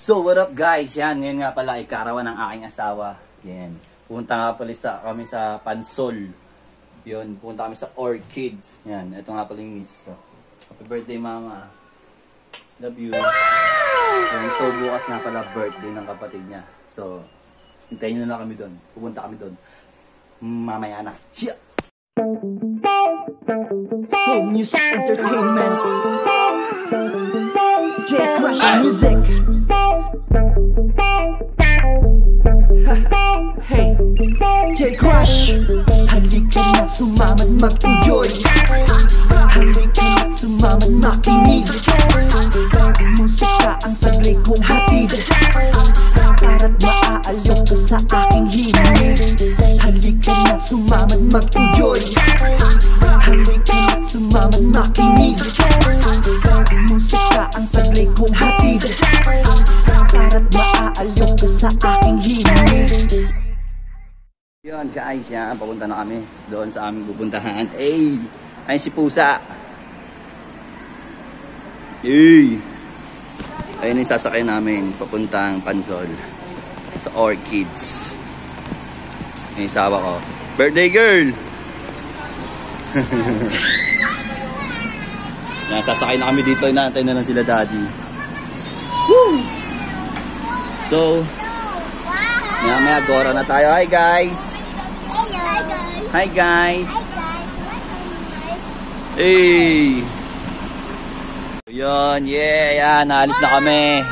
So what up guys, yan, ngayon nga pala ay karawan ng aking asawa. Yan, pumunta nga pala kami sa Pansol. Yun, pumunta kami sa Orchids. Yan, ito nga pala yung misis ko. Happy birthday mama. Love you. Yan, so bukas nga pala birthday ng kapatid niya. So, hintayin nyo na kami doon. Pupunta kami doon. Mamaya na. Shia! Soul Music Entertainment. J-Crush Music. Hey, J-Crush. Halika na sumama't mag-enjoy. Halika na sumama't makinig. Musika ang taglay kong hatid. Para't maaaliw ka sa aking himig. Halika na sumama't mag-enjoy. Halika na sumama't makinig. Musika ang taglay kong hatid. Para't maaaliw ka sa aking himig. Yun guys, yan, papunta na kami doon sa aming pupuntahan. Ay, ay si Pusa. Ay, ayun yung sasakay namin papuntang Pansol sa Orchids. Yung isawa ko, birthday girl. Yan, sasakay na kami dito, inaantay na lang sila daddy. Woo! So, maya gora na tayo. Hi guys! Hi guys! Hey! Yun, yeah, yan, naalis na kami.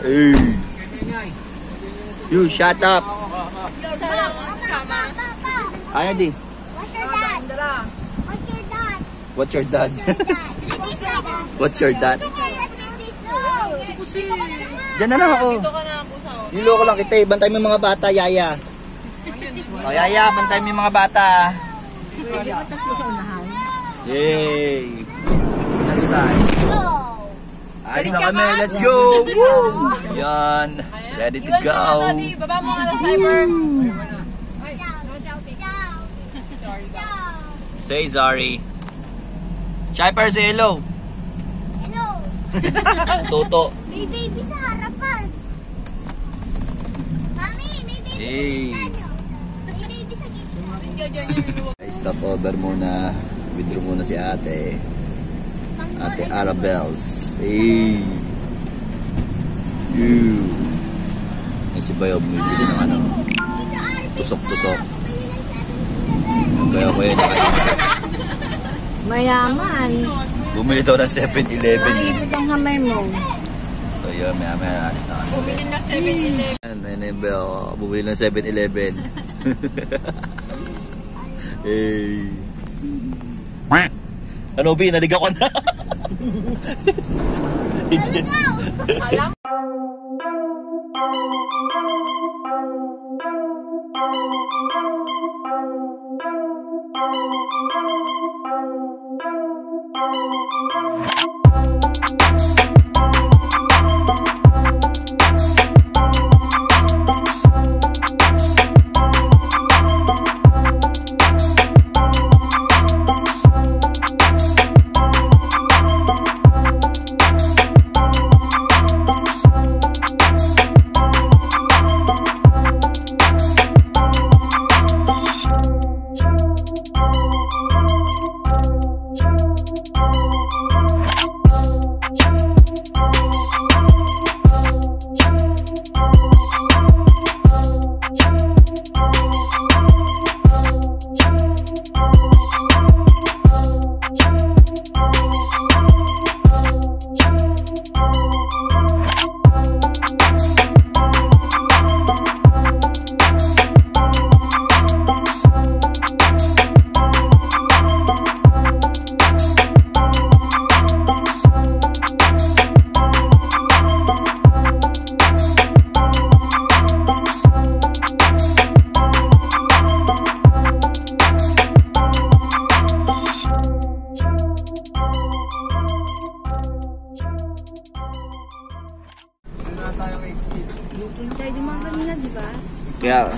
Hey! You, shut up! Ano di? What's your dad? What's your dad? Diyan na lang ako. Niloko lang kita eh. Bantay mo yung mga bata, Yaya. O Yaya, bantay mo yung mga bata. Yay! Alis na kami, let's go! Yan, ready to go. Baba mo nga ng fiber. Say sorry. Shyper, say hello. Hello. Toto. May baby sa harapan. Mami, may baby Hey. sa gitna. May baby sa gitna. Stop over muna. Withdraw muna si ate. Ate Arabels. Hey. Ew. May si Bayo bumibili ng ano. Tusok-tusok. Bayo ko yun. Mayaman. Bumili daw ng 7-Eleven. Maibig ang kamay mo. So yun, maya alis na kami. Bumili ng 7-Eleven. Nanay Bayo, bumili ng 7-Eleven. Hey. Ano B, naligaw ko na. Alam. Tayo naman kanina, di ba? Kaya,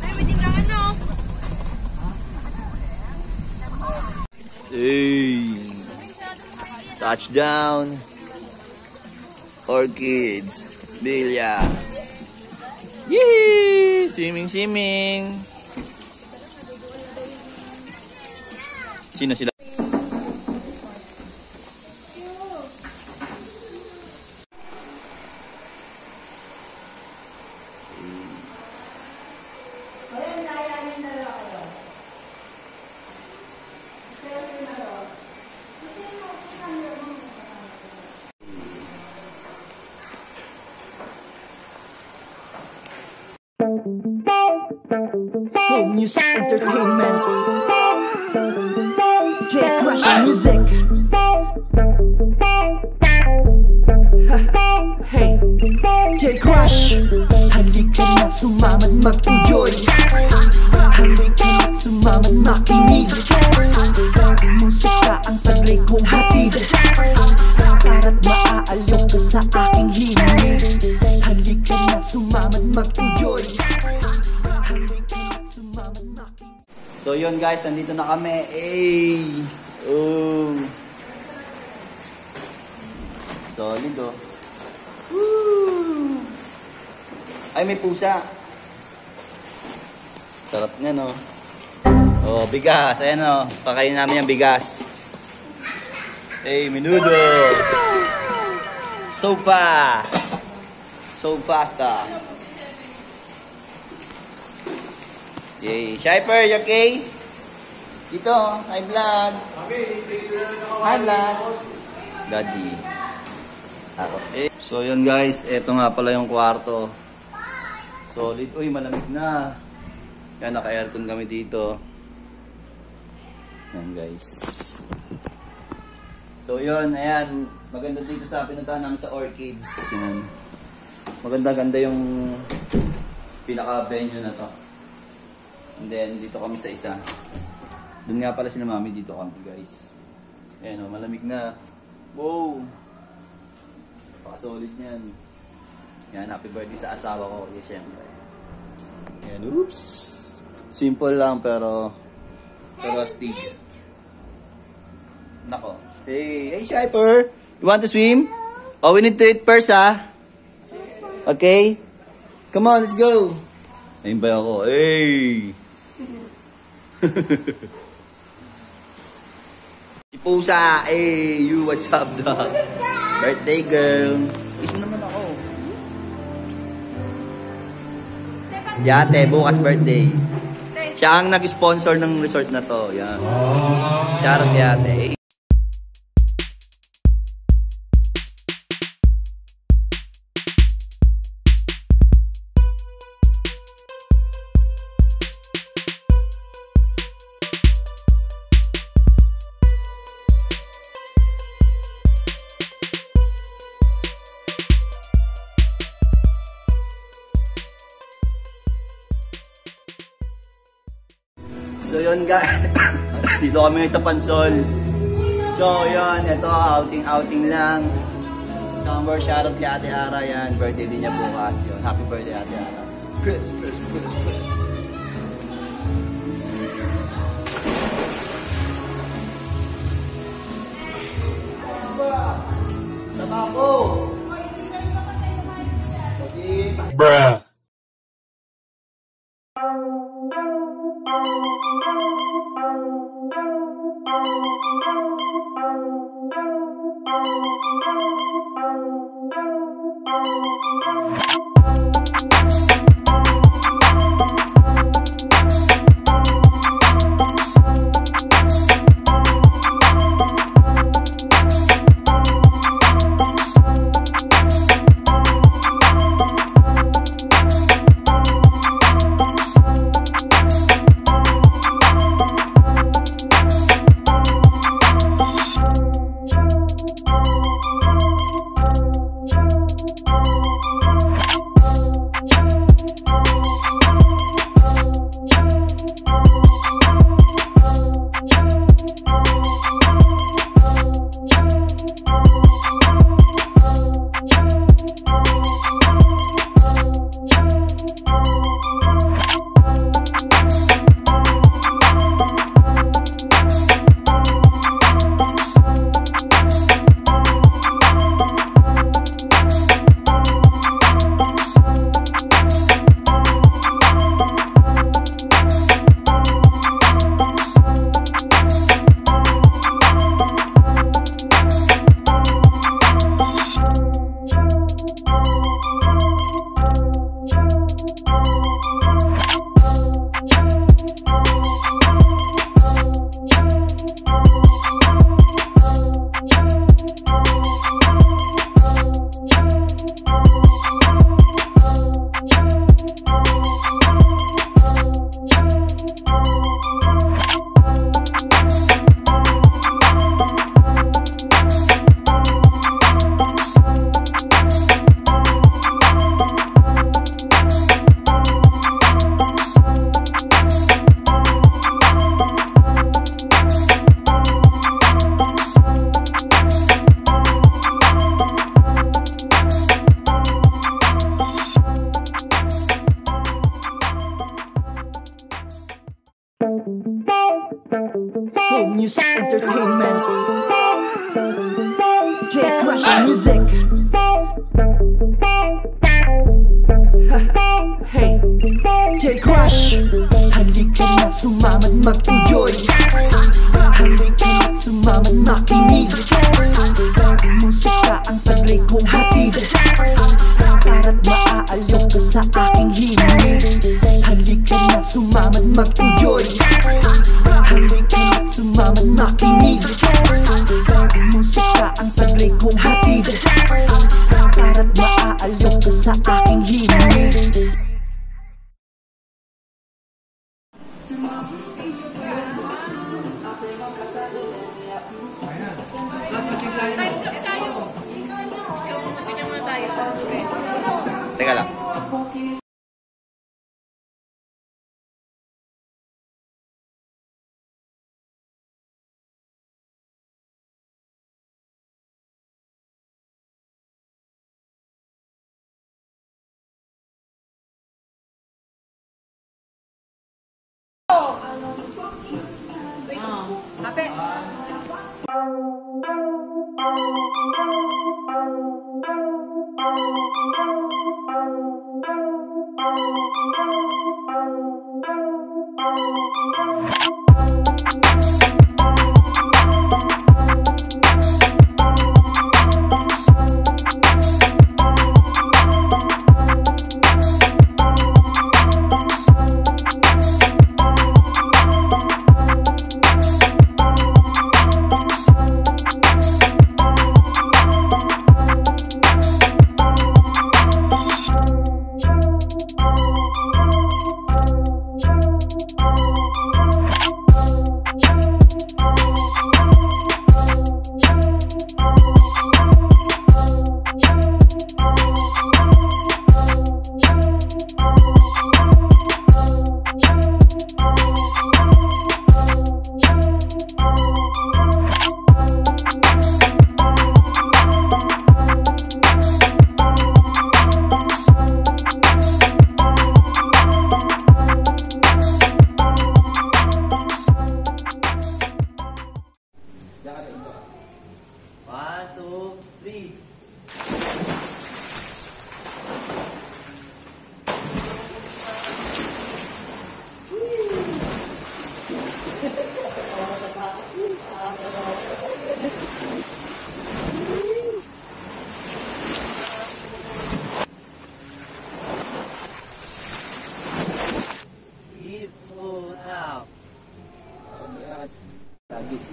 Ay, may tingnan ano? hey. Touchdown. Orchids. Bilya. Yee! Swimming. Sino sila? Soul Music Entertainment, J-Crush Music. Hey, J-Crush, halika na sumamad mag-enjoy. Halika na sumamad makinig. Musika ang taglay kong hatid, para't maaaliw ka sa aking himig. Halika na sumamad mag-enjoy. So yun guys, nandito na kami. Ay! Oh! Solid oh. Woo! Ay, may pusa. Sarap nga no. Oh, bigas. Ayan oh. Pakainin namin yung bigas. Hey, menudo. Sopa. Sopasta. Yay. Shyper, you okay? Dito, hi vlog. Hi vlog. Daddy. Ako. So yun guys, eto nga pala yung kwarto. Solid. Uy, malamig na. Yan, naka-aircon kami dito. Yan guys. So yun, ayan. Maganda dito sa pinuntahan namin sa Orchids. Yan. Maganda-ganda yung pinaka-venue na to. And then, dito kami sa isa. Doon nga pala sila mami, dito kami guys. Ayan o, malamig na. Wow! Paka-solid niyan. Yan, happy birthday sa asawa ko. Yes, syempre. Ayan, oops! Simple lang pero astig. Nako. Hey, Shyper! You want to swim? Oh, we need to eat first, ha? Okay? Come on, let's go! Ayun ba ako? Hey! Si Pusa, hey, you, what's up, dog? Birthday girl. Kiss mo naman ako. Yate, bukas birthday. Siya ang nag-sponsor ng resort na to. Yan. Shout out Yate. So yun guys, dito kami sa Pansol. So yun, ito outing lang. Summer shoutout kay Ate Ara yan. Birthday din niya bukas yun. Happy birthday Ate Ara. Chris. Sama ko! Bruh. Entertainment. J-Crush Music. Hey, J-Crush. Halika na sumamad mag-enjoy. Halika na sumamad makinig. Musika ang taglay kong hatid. Para't maaaliw ka sa aking himig. Halika na sumamad mag-enjoy. Halika na sumamad makinig. Musika ang taglay kong hatid. Para't maaaliw ka sa aking himig. Times na tayo. Kanya muna tayo. Teka lang. Kape.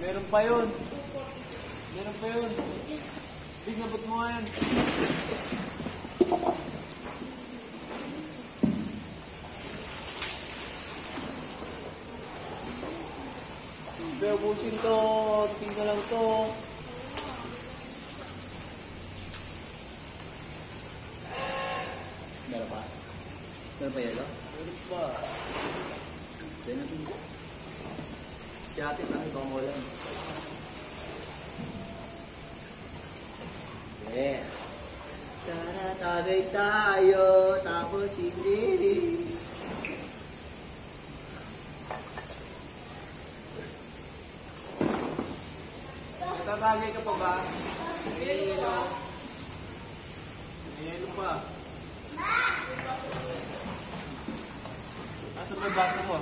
Meron pa yun. Meron pa yun. Big, nabot mo nga yan. Pero busin to. Tingnan lang to. Meron pa? Meron pa yelo? Meron pa. Then natin ko. Kaya atin lang ito ang ulan. Yeah. Tara, tagay tayo. Tapos hindi. Tatagay ka pa ba? Yelo. Yelo pa. Asa may baso mo?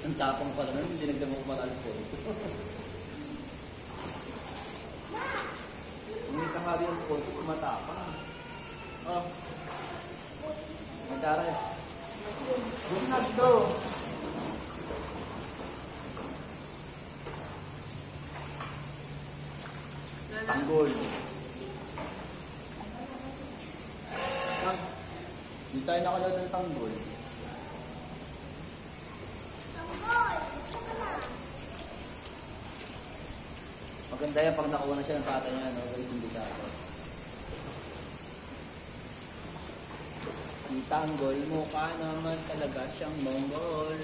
Ang tapang pala nun, hindi nagdamang kumakalpon. Hindi kahari ang puso, kumatapang. Oh. Magkaray. Bunag to. Tanggol. Hindi tayo nakaload ng tanggol. Maganda yan pag nakuha na siya ng tatay niya, no? Guys, hindi ka ako. Si Tanggol, mukha naman talaga siyang Mongol.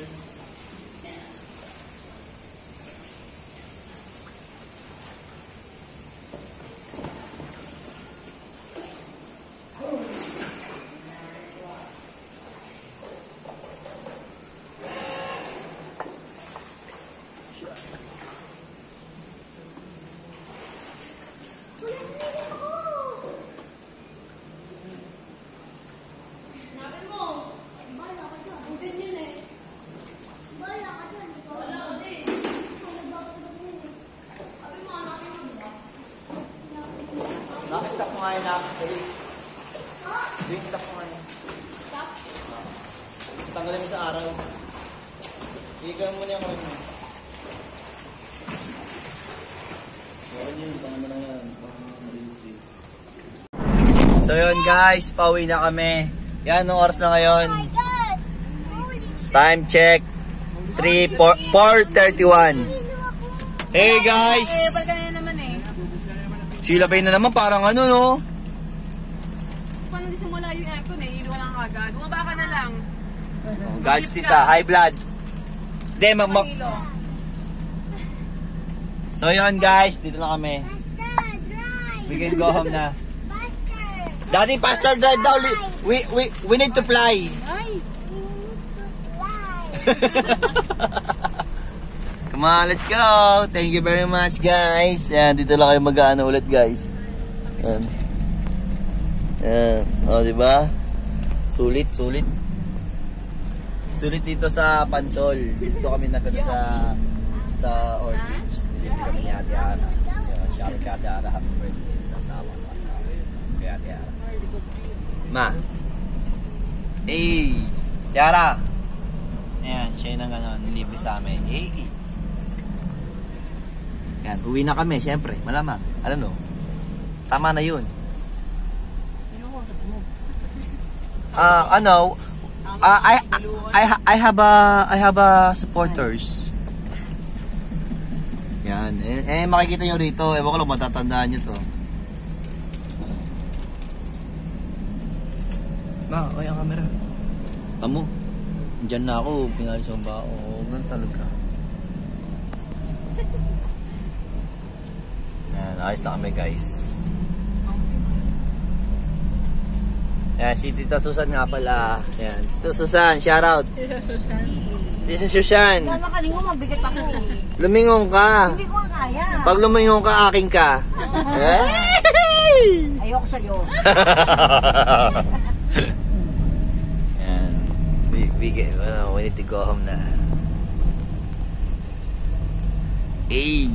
Naka-stop mo nga yun, Yung stop mo nga yun. Stop? Tanggalin mo sa araw. Igan mo na yung coin mo. Meron yun, baka na lang yan. Baka release this. So yun guys, pauwi na kami. Yan, anong oras na ngayon? Oh my God! Holy shit! Time check. 4:31. Hey guys! Pagka na naman eh. Sila Bay na naman, parang ano no? Paano di simula yung aircon eh? Ilo ka lang agad. Bumaba ka na lang. Guys, tita, high blood. Hindi, Ilo. So yun guys, dito na kami. Basta, drive! We can go home na. Basta! Daddy, faster drive daw. We need to fly. Ay! Come on, let's go. Thank you very much, guys. Yan, dito lang kayo mag-aano ulit, guys. Yan. Yan. O, diba? Sulit, sulit. Sulit dito sa Pansol. Dito kami nagano sa Orchids. Dito kami ni Ate Ara. Yan, shout out kay Ate Ara. Happy birthday sa asawa sa asawa. Kay Ate Ara. Ma. Hey, Ate Ara. Ayan, siya yung gano'n, nilibre sa amin. Hey. Yan, uwi na kami, syempre, malamang. Alam no, tama na yun. I have a supporters. Yan, makikita nyo rito, ewan ko lang matatandaan nyo to. Ma, ay ang camera. Tamo. Diyan na ako, pinalis ang bao. Ganun talaga. Yan, ayos na kami guys. Yan, si Tita Susan nga pala. Yan, Tita Susan, shout out. Tita Susan. Makalingo, mabigat ako. Lumingon ka. Hindi ko kaya. Pag lumingon ka, akin ka. Ayoko sa'yo. We need to go home na. Hey.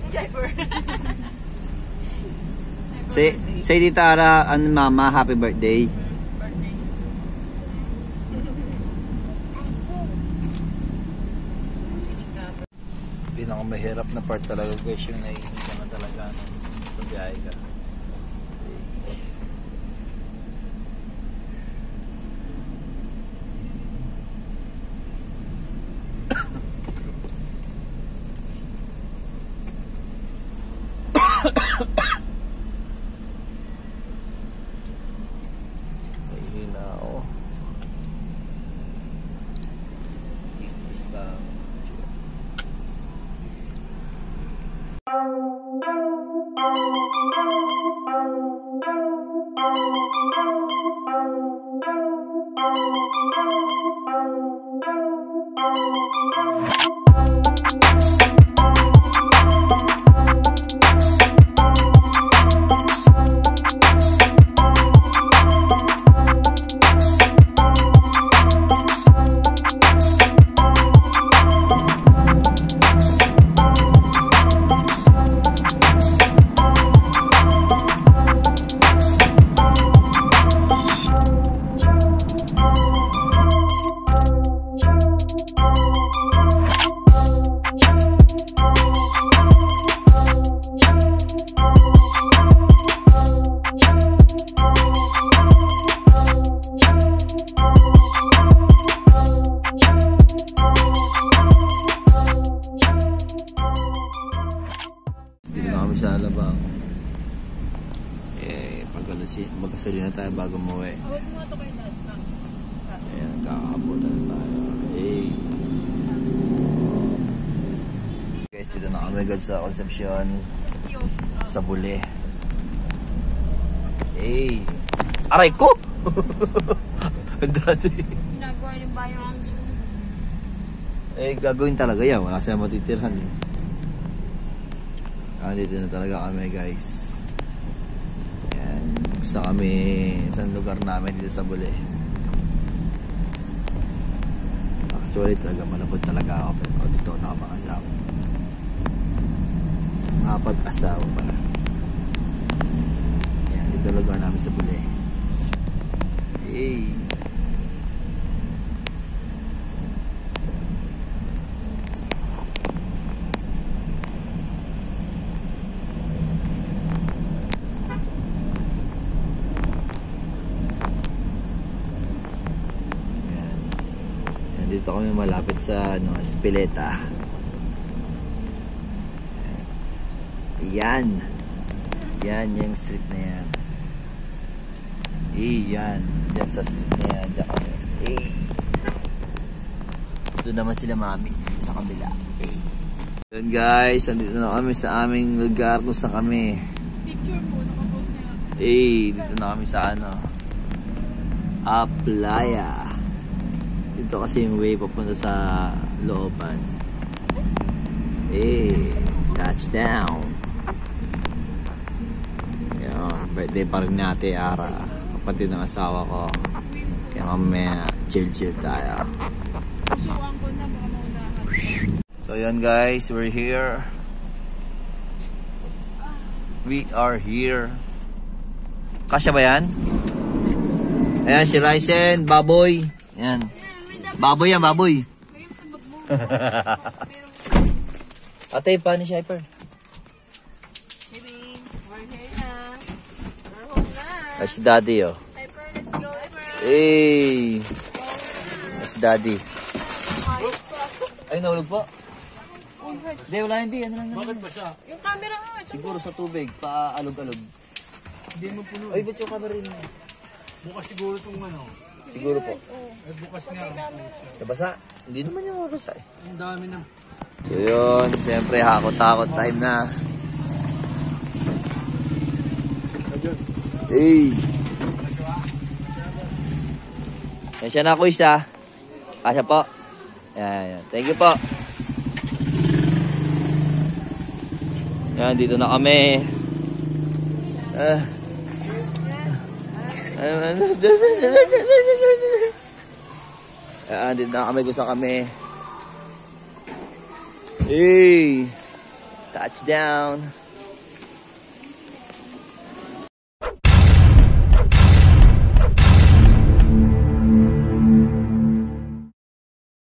Driver. Say Tita Ara, mama, happy birthday. Pinakamahirap na part talaga guys, yung naiinit ka na talaga sa biyahe ka. Nahihina ako. Tis lang. Sa Alabang. Magkasali na tayo bago umuwi. Awag mo ito kayo dad. Ayan, kakabutan na tayo. Hey. Guys, dito na kami agad sa Concepcion. Sa Bule. Hey. Aray ko! Ang dati. Nagawa yung bayo ang Eh, gagawin talaga yan. Wala silang matitirhan eh. Dito na talaga kami guys. Ayan. Isang lugar namin dito sa Bule. Actually talaga malapot talaga ako. Pero dito nakapag-asawa. Nakapag-asawa pala. Ayan. Dito lugar namin sa Bule. Hey. Dito kami malapit sa Espeleta. Yan yung street na yan. Yan dyan sa street na yan. Dyan kami. Doon naman sila mami sa kabila. Yun guys, andito na kami sa aming lugar kung saan kami. Picture po, nakapost na lang. Dito na kami sa Playa. Ito kasi yung way papunta sa looban. Touchdown. Yan, birthday pa rin natin, Ara. Kapatid ng asawa ko. Kaya mamaya, chill tayo. Susuan ko na, baka maunahan. So yan guys, we're here. We are here. Kasya ba yan? Ayan si Ryzen, baboy. Ayan. Baboy yan, baboy. Ate, paano si Hyper? Baby, we're here na. We're home na. Ay, si Daddy, oh. Hyper, let's go. Hey! Si Daddy. Ay, nahulog po? Hindi, wala hindi. Ano lang naman? Bakit ba siya? Yung camera nga, ito. Siguro sa tubig, paalog-alog. Hindi mo puno. Ay, ba't yung camera rin? Bukas siguro itong ano. Siguro po. Ay, bukas nga. Nabasa? Hindi naman yung mabasa eh. Ang dami na. So yun, siyempre hakot-hakot time na. Hey! Yan siya na quiz ah. Kasya po. Yan. Thank you po. Yan, dito na kami. Dito na kami, gusto kami. Hey! Touchdown!